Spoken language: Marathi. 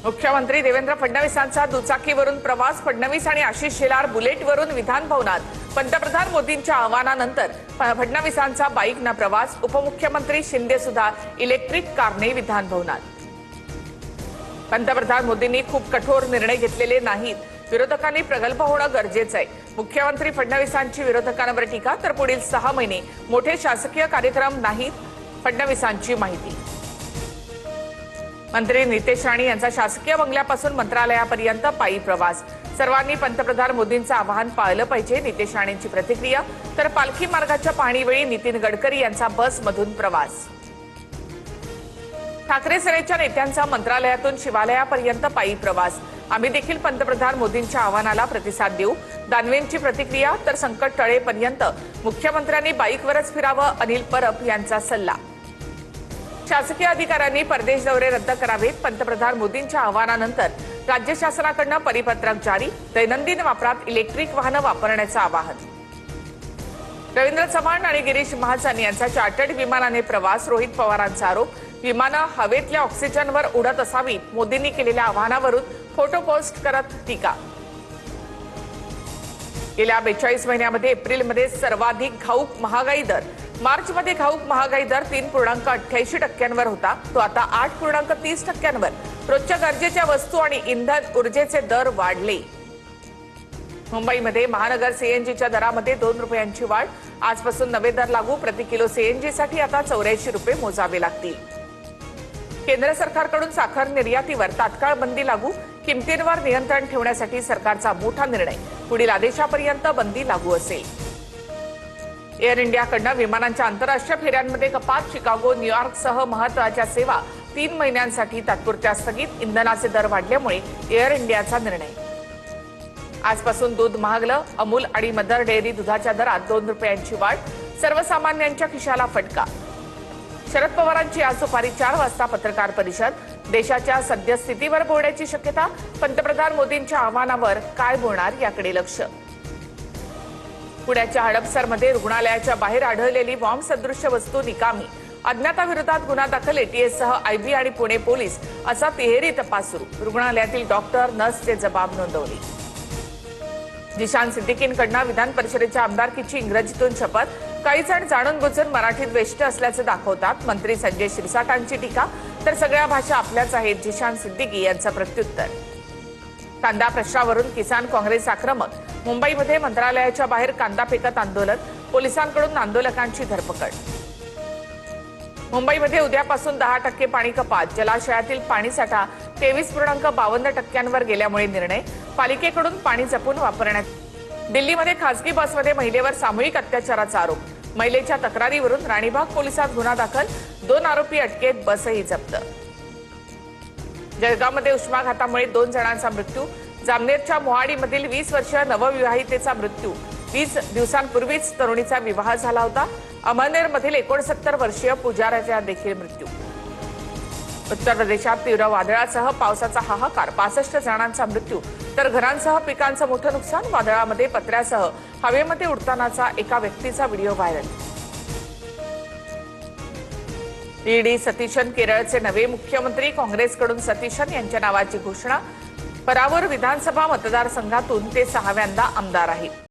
मुख्यमंत्री देवेंद्र फडणवीसांचा दुचाकीवरून प्रवास, फडणवीस आणि आशिष शेलार बुलेटवरून विधान भवनात। पंतप्रधान मोदींच्या आवाहनानंतर फडणवीसांचा बाईकने प्रवास, उपमुख्यमंत्री शिंदे सुद्धा इलेक्ट्रिक कारने विधान भवनात। पंतप्रधान मोदींनी खूप कठोर निर्णय घेतलेले नाहीत, विरोधकांनी प्रगल्भ होणं गरजेचं आहे। मुख्यमंत्री फडणवीसांची विरोधकांवर टीका, तर पुढील 6 महिने मोठे शासकीय कार्यक्रम नाहीत, फडणवीसांची माहिती। मंत्री नितेश राणे यांचा शासकीय बंगल्यापासून मंत्रालयापर्यंत पायी प्रवास, सर्वांनी पंतप्रधान मोदींचं आवाहन पाळलं पाहिजे, नितेश राणेंची प्रतिक्रिया। तर पालखी मार्गाच्या पाहणीवेळी नितीन गडकरी यांचा बसमधून प्रवास। ठाकरे सेनेच्या नेत्यांचा मंत्रालयातून शिवालयापर्यंत पायी प्रवास, आम्ही देखील पंतप्रधान मोदींच्या आवाहनाला प्रतिसाद देऊ, दानवेंची प्रतिक्रिया। तर संकट टळेपर्यंत मुख्यमंत्र्यांनी बाईकवरच फिरावं, अनिल परब यांचा सल्ला। शासकीय अधिकाऱ्यांनी परदेश दौरे रद्द करावेत, पंतप्रधान मोदींच्या आवाहनानंतर राज्य शासनाकडून परिपत्रक जारी, दैनंदिन वापरात इलेक्ट्रिक वाहनं वापरण्याचं आवाहन। रवींद्र चव्हाण आणि गिरीश महाजन यांचा चार्टर्ड विमानाने प्रवास, रोहित पवारांचा आरोप, विमानं हवेतल्या ऑक्सिजनवर उडत असावीत, मोदींनी केलेल्या आवाहनावरून फोटो पोस्ट करत टीका। गेल्या 42 महिन्यामध्ये एप्रिलमध्ये सर्वाधिक घाऊक महागाई दर, मार्चमध्ये घाऊक महागाई दर 3.88% होता, तो आता 8.30%। रोजच्या गरजेच्या वस्तू आणि इंधन ऊर्जेचे दर वाढले। मुंबईमध्ये महानगर सीएनजीच्या दरामध्ये 2 रुपयांची वाढ, आजपासून नवे दर लागू, प्रति किलो सीएनजीसाठी आता 84 रुपये मोजावे लागतील। केंद्र सरकारकडून साखर निर्यातीवर तात्काळ बंदी लागू, किमतींवर नियंत्रण ठेवण्यासाठी सरकारचा मोठा निर्णय, पुढील आदेशापर्यंत बंदी लागू असेल। एअर इंडियाकडून विमानांच्या आंतरराष्ट्रीय फेऱ्यांमध्ये कपात, शिकागो, न्यूयॉर्कसह महत्त्वाच्या सेवा 3 महिन्यांसाठी तात्पुरत्या स्थगित, इंधनाचे दर वाढल्यामुळे एअर इंडियाचा निर्णय। आजपासून दूध महागलं, अमूल आणि मदर डेअरी दुधाच्या दरात 2 रुपयांची वाढ, सर्वसामान्यांच्या खिशाला फटका। शरद पवारांची आज दुपारी 4 वाजता पत्रकार परिषद, देशाच्या सद्यस्थितीवर बोलण्याची शक्यता, पंतप्रधान मोदींच्या आवाहनावर काय बोलणार याकडे लक्ष। पुण्याच्या हडपसरमध्ये रुग्णालयाच्या बाहेर आढळलेली बॉम्ब सदृश्य वस्तू निकामी, अज्ञाताविरोधात गुन्हा दाखल, एटीएससह आयबी आणि पुणे पोलीस असा तिहेरी तपास सुरू, रुग्णालयातील डॉक्टर नर्सचे जबाब नोंदवले। जिशान सिद्दीकींकडून विधान परिषदेच्या आमदारकीची इंग्रजीतून शपथ, काही जण जाणून बुजून मराठीत वेष्ट असल्याचं दाखवतात, मंत्री संजय शिरसाटांची टीका। तर सगळ्या भाषा आपल्याच आहेत, जिशान सिद्दीकी यांचं प्रत्युत्तर। कांदा प्रश्नावरून किसान काँग्रेस आक्रमक, मुंबईमध्ये मंत्रालयाच्या बाहेर कांदा फेकत आंदोलन, पोलिसांकडून आंदोलकांची धरपकड। मुंबईमध्ये उद्यापासून 10% पाणी कपात, जलाशयातील पाणीसाठा 23.52% गेल्यामुळे निर्णय, पालिकेकडून पाणी जपून वापरण्यात। दिल्लीमध्ये खासगी बसमध्ये महिलेवर सामूहिक अत्याचाराचा आरोप, महिलेच्या तक्रारीवरून राणीबाग पोलिसात गुन्हा दाखल, 2 आरोपी अटकेत, बसही जप्त। जळगावमध्ये उष्माघातामुळे 2 जणांचा मृत्यू, जामनेरच्या मोहाडीमधील 20 वर्षीय नवविवाहितेचा मृत्यू, 20 दिवसांपूर्वीच तरुणीचा विवाह झाला होता। अमळनेरमधील 69 वर्षीय पुजाऱ्याचा देखील मृत्यू। उत्तर प्रदेशात तीव्र वादळासह पावसाचा हाहाकार, 65 जणांचा मृत्यू, तर घरांसह पिकांचं मोठं नुकसान, वादळामध्ये पत्र्यासह हवेमध्ये उडतानाचा एका व्यक्तीचा व्हिडिओ व्हायरल। ईडी सतीशन केरळचे नवे मुख्यमंत्री, काँग्रेसकडून सतीशन यांच्या नावाची घोषणा, परावर विधानसभा मतदारसंघातून ते 6व्यांदा आमदार आहेत।